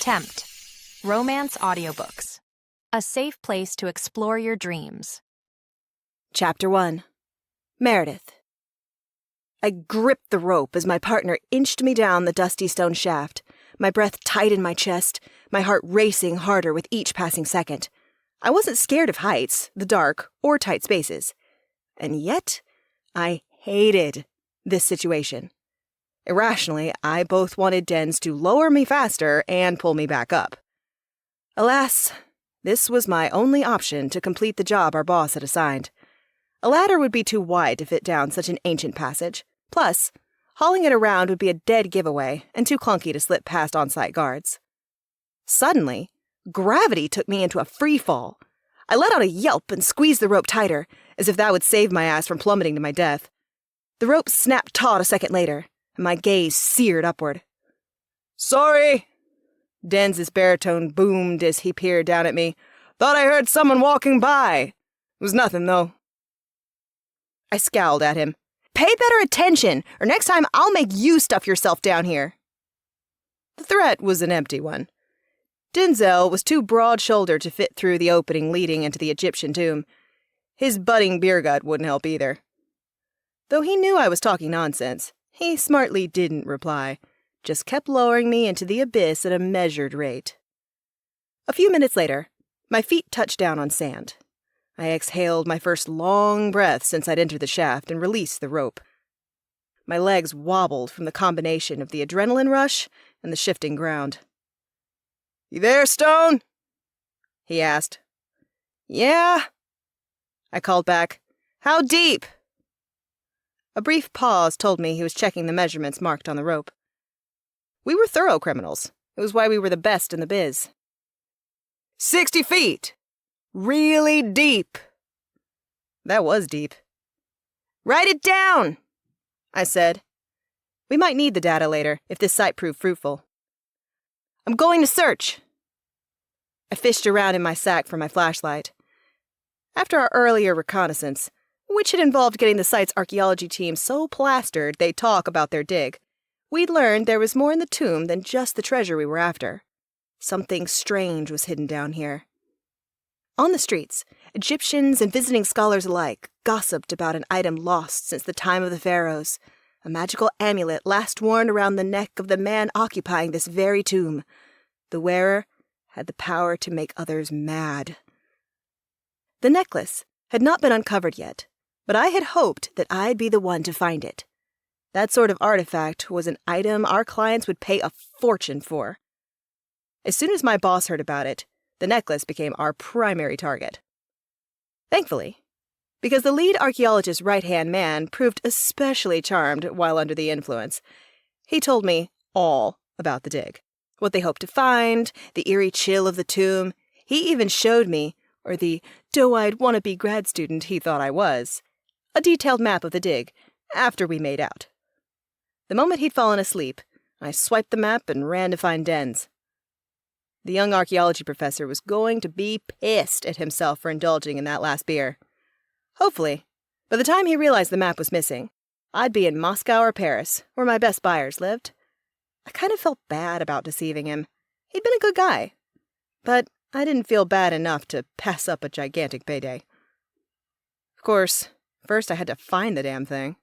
Tempt. Romance audiobooks. A safe place to explore your dreams. Chapter 1. Meredith. I gripped the rope as my partner inched me down the dusty stone shaft, my breath tight in my chest, my heart racing harder with each passing second. I wasn't scared of heights, the dark, or tight spaces. And yet, I hated this situation. Irrationally, I both wanted Dens to lower me faster and pull me back up. Alas, this was my only option to complete the job our boss had assigned. A ladder would be too wide to fit down such an ancient passage. Plus, hauling it around would be a dead giveaway and too clunky to slip past on-site guards. Suddenly, gravity took me into a free fall. I let out a yelp and squeezed the rope tighter, as if that would save my ass from plummeting to my death. The rope snapped taut a second later, and my gaze seared upward. "Sorry!" Dens' baritone boomed as he peered down at me. "Thought I heard someone walking by. It was nothing, though." I scowled at him. "Pay better attention, or next time I'll make you stuff yourself down here." The threat was an empty one. Denzel was too broad-shouldered to fit through the opening leading into the Egyptian tomb. His budding beer gut wouldn't help either. Though he knew I was talking nonsense, he smartly didn't reply, just kept lowering me into the abyss at a measured rate. A few minutes later, my feet touched down on sand. I exhaled my first long breath since I'd entered the shaft and released the rope. My legs wobbled from the combination of the adrenaline rush and the shifting ground. "You there, Stone?" he asked. "Yeah," I called back. "How deep?" A brief pause told me he was checking the measurements marked on the rope. We were thorough criminals. It was why we were the best in the biz. 60 feet! Really deep. That was deep. "Write it down," I said. We might need the data later if this site proved fruitful. "I'm going to search." I fished around in my sack for my flashlight. After our earlier reconnaissance, which had involved getting the site's archaeology team so plastered they'd talk about their dig, we'd learned there was more in the tomb than just the treasure we were after. Something strange was hidden down here. On the streets, Egyptians and visiting scholars alike gossiped about an item lost since the time of the pharaohs, a magical amulet last worn around the neck of the man occupying this very tomb. The wearer had the power to make others mad. The necklace had not been uncovered yet, but I had hoped that I'd be the one to find it. That sort of artifact was an item our clients would pay a fortune for. As soon as my boss heard about it, the necklace became our primary target. Thankfully, because the lead archaeologist's right-hand man proved especially charmed while under the influence. He told me all about the dig, what they hoped to find, the eerie chill of the tomb. He even showed me, or the doe-eyed wannabe grad student he thought I was, a detailed map of the dig after we made out. The moment he'd fallen asleep, I swiped the map and ran to find Dens. The young archaeology professor was going to be pissed at himself for indulging in that last beer. Hopefully, by the time he realized the map was missing, I'd be in Moscow or Paris, where my best buyers lived. I kind of felt bad about deceiving him. He'd been a good guy. But I didn't feel bad enough to pass up a gigantic payday. Of course, first I had to find the damn thing.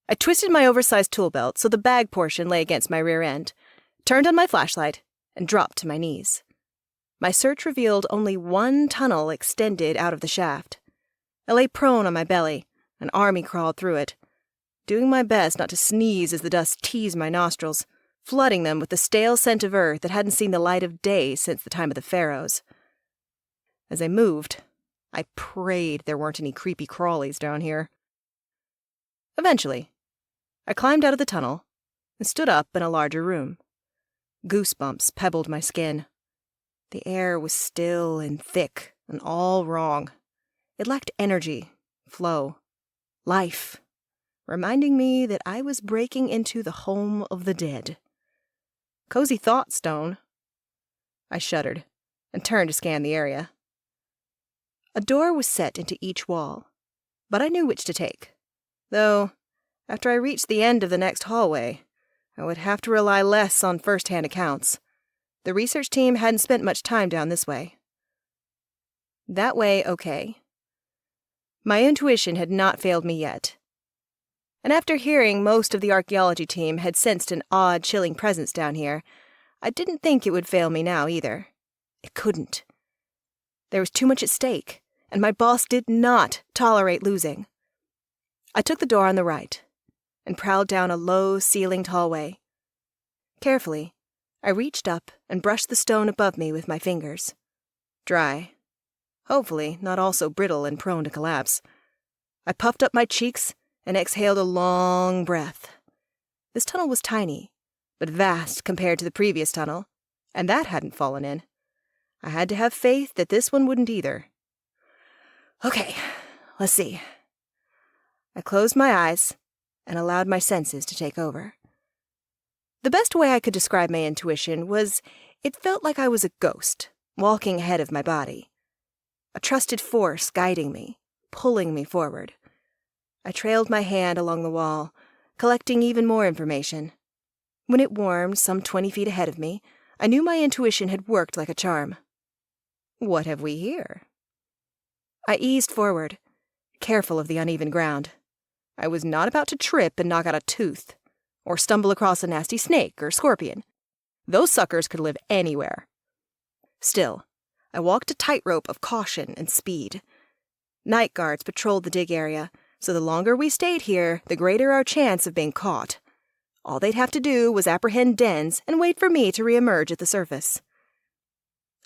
I twisted my oversized tool belt so the bag portion lay against my rear end, turned on my flashlight, and dropped to my knees. My search revealed only one tunnel extended out of the shaft. I lay prone on my belly, an army crawled through it, doing my best not to sneeze as the dust teased my nostrils, flooding them with the stale scent of earth that hadn't seen the light of day since the time of the pharaohs. As I moved, I prayed there weren't any creepy crawlies down here. Eventually, I climbed out of the tunnel and stood up in a larger room. Goosebumps pebbled my skin. The air was still and thick and all wrong. It lacked energy, flow, life, reminding me that I was breaking into the home of the dead. Cozy thought, Stone. I shuddered and turned to scan the area. A door was set into each wall, but I knew which to take, though after I reached the end of the next hallway, I would have to rely less on first-hand accounts. The research team hadn't spent much time down this way. That way, okay. My intuition had not failed me yet. And after hearing most of the archaeology team had sensed an odd, chilling presence down here, I didn't think it would fail me now either. It couldn't. There was too much at stake, and my boss did not tolerate losing. I took the door on the right and prowled down a low-ceilinged hallway. Carefully, I reached up and brushed the stone above me with my fingers. Dry. Hopefully not also brittle and prone to collapse. I puffed up my cheeks and exhaled a long breath. This tunnel was tiny, but vast compared to the previous tunnel, and that hadn't fallen in. I had to have faith that this one wouldn't either. Okay, let's see. I closed my eyes and allowed my senses to take over. The best way I could describe my intuition was it felt like I was a ghost, walking ahead of my body. A trusted force guiding me, pulling me forward. I trailed my hand along the wall, collecting even more information. When it warmed some 20 feet ahead of me, I knew my intuition had worked like a charm. What have we here? I eased forward, careful of the uneven ground. I was not about to trip and knock out a tooth, or stumble across a nasty snake or scorpion. Those suckers could live anywhere. Still, I walked a tightrope of caution and speed. Night guards patrolled the dig area, so the longer we stayed here, the greater our chance of being caught. All they'd have to do was apprehend dens and wait for me to reemerge at the surface.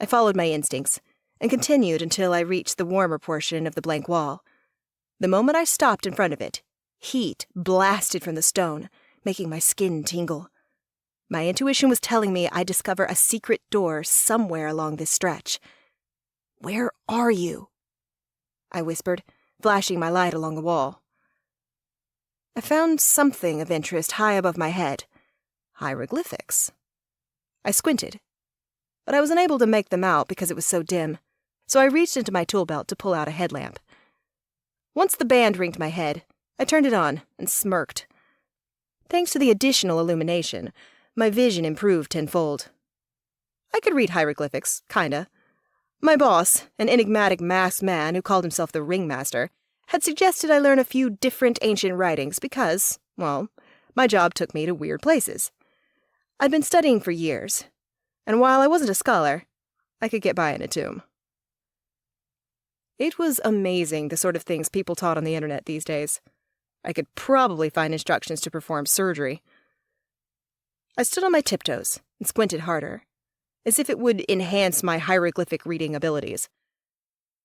I followed my instincts and continued until I reached the warmer portion of the blank wall. The moment I stopped in front of it, heat blasted from the stone, making my skin tingle. My intuition was telling me I'd discover a secret door somewhere along this stretch. "Where are you?" I whispered, flashing my light along the wall. I found something of interest high above my head. Hieroglyphics. I squinted, but I was unable to make them out because it was so dim, so I reached into my tool belt to pull out a headlamp. Once the band ringed my head, I turned it on and smirked. Thanks to the additional illumination, my vision improved tenfold. I could read hieroglyphics, kinda. My boss, an enigmatic masked man who called himself the Ringmaster, had suggested I learn a few different ancient writings because, well, my job took me to weird places. I'd been studying for years, and while I wasn't a scholar, I could get by in a tomb. It was amazing the sort of things people taught on the internet these days. I could probably find instructions to perform surgery. I stood on my tiptoes and squinted harder, as if it would enhance my hieroglyphic reading abilities.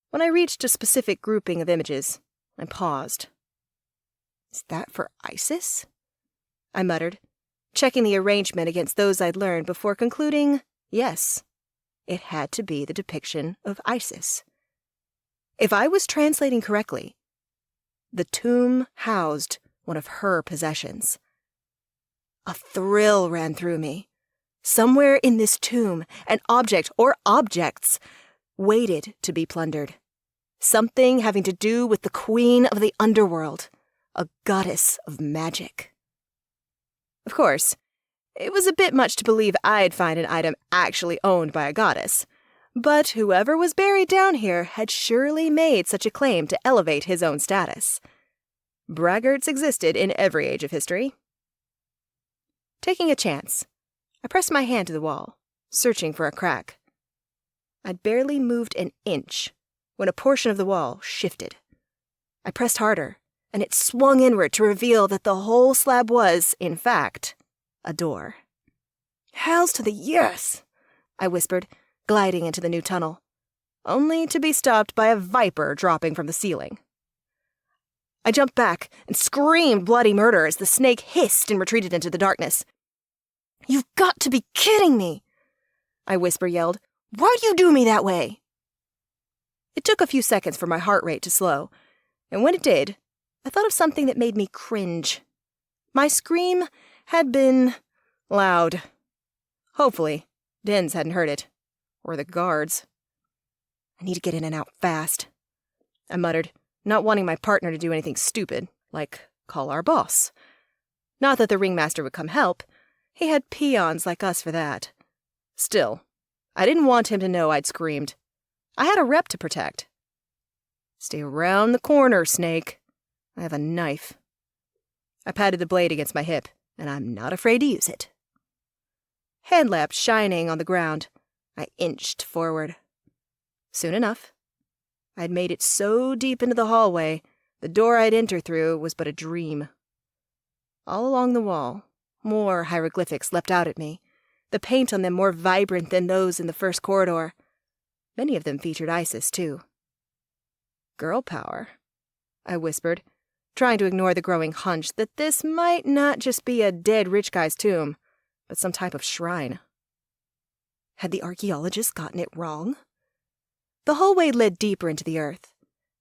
When I reached a specific grouping of images, I paused. "Is that for Isis?" I muttered, checking the arrangement against those I'd learned before concluding, yes, it had to be the depiction of Isis. If I was translating correctly, the tomb housed one of her possessions. A thrill ran through me. Somewhere in this tomb, an object or objects waited to be plundered. Something having to do with the queen of the underworld, a goddess of magic. Of course, it was a bit much to believe I'd find an item actually owned by a goddess, but whoever was buried down here had surely made such a claim to elevate his own status. Braggarts existed in every age of history. Taking a chance, I pressed my hand to the wall, searching for a crack. I'd barely moved an inch when a portion of the wall shifted. I pressed harder, and it swung inward to reveal that the whole slab was, in fact, a door. "Hells to the yes!" I whispered, gliding into the new tunnel, only to be stopped by a viper dropping from the ceiling. I jumped back and screamed bloody murder as the snake hissed and retreated into the darkness. "You've got to be kidding me!" I whisper-yelled. "Why'd you do me that way?" It took a few seconds for my heart rate to slow, and when it did, I thought of something that made me cringe. My scream had been loud. Hopefully, Dens hadn't heard it. Or the guards. "I need to get in and out fast," I muttered, not wanting my partner to do anything stupid, like call our boss. Not that the ringmaster would come help. He had peons like us for that. Still, I didn't want him to know I'd screamed. I had a rep to protect. Stay around the corner, Snake. I have a knife. I patted the blade against my hip, and I'm not afraid to use it. Headlamp shining on the ground, I inched forward. Soon enough, I'd made it so deep into the hallway, the door I'd enter through was but a dream. All along the wall, more hieroglyphics leapt out at me, the paint on them more vibrant than those in the first corridor. Many of them featured Isis, too. Girl power, I whispered, trying to ignore the growing hunch that this might not just be a dead rich guy's tomb, but some type of shrine. Had the archaeologists gotten it wrong? The hallway led deeper into the earth,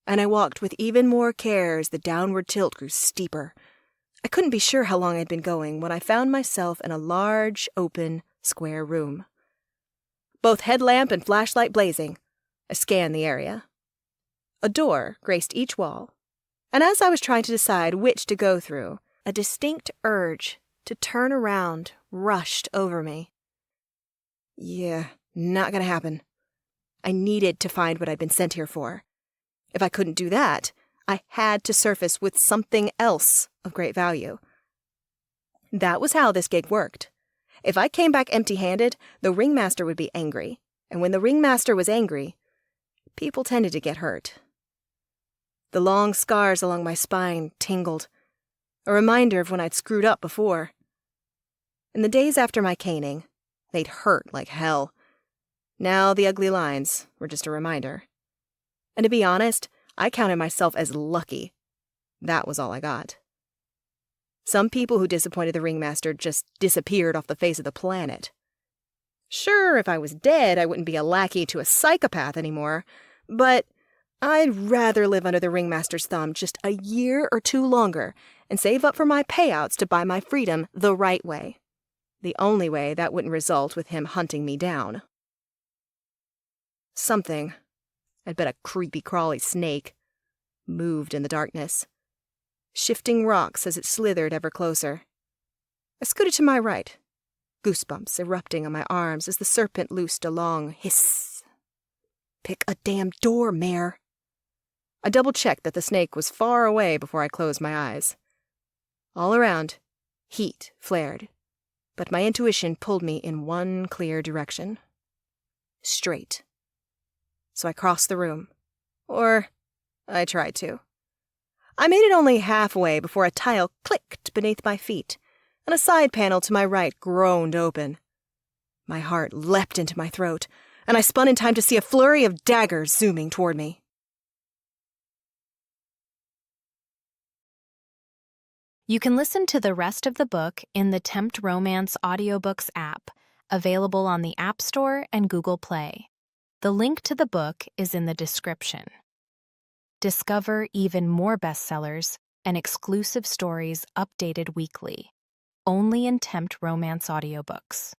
and I walked with even more care as the downward tilt grew steeper. I couldn't be sure how long I'd been going when I found myself in a large, open, square room. Both headlamp and flashlight blazing, I scanned the area. A door graced each wall, and as I was trying to decide which to go through, a distinct urge to turn around rushed over me. Yeah, not gonna happen. I needed to find what I'd been sent here for. If I couldn't do that, I had to surface with something else of great value. That was how this gig worked. If I came back empty-handed, the ringmaster would be angry, and when the ringmaster was angry, people tended to get hurt. The long scars along my spine tingled, a reminder of when I'd screwed up before. In the days after my caning, they'd hurt like hell. Now the ugly lines were just a reminder. And to be honest, I counted myself as lucky. That was all I got. Some people who disappointed the ringmaster just disappeared off the face of the planet. Sure, if I was dead, I wouldn't be a lackey to a psychopath anymore, but I'd rather live under the ringmaster's thumb just a year or two longer and save up for my payouts to buy my freedom the right way. The only way that wouldn't result with him hunting me down. Something, I'd bet a creepy-crawly snake, moved in the darkness, shifting rocks as it slithered ever closer. I scooted to my right, goosebumps erupting on my arms as the serpent loosed a long hiss. Pick a damn door, Mare. I double-checked that the snake was far away before I closed my eyes. All around, heat flared, but my intuition pulled me in one clear direction. Straight. So I crossed the room. Or I tried to. I made it only halfway before a tile clicked beneath my feet, and a side panel to my right groaned open. My heart leapt into my throat, and I spun in time to see a flurry of daggers zooming toward me. You can listen to the rest of the book in the Tempt Romance audiobooks app, available on the App Store and Google Play. The link to the book is in the description. Discover even more bestsellers and exclusive stories updated weekly, only in Tempt Romance audiobooks.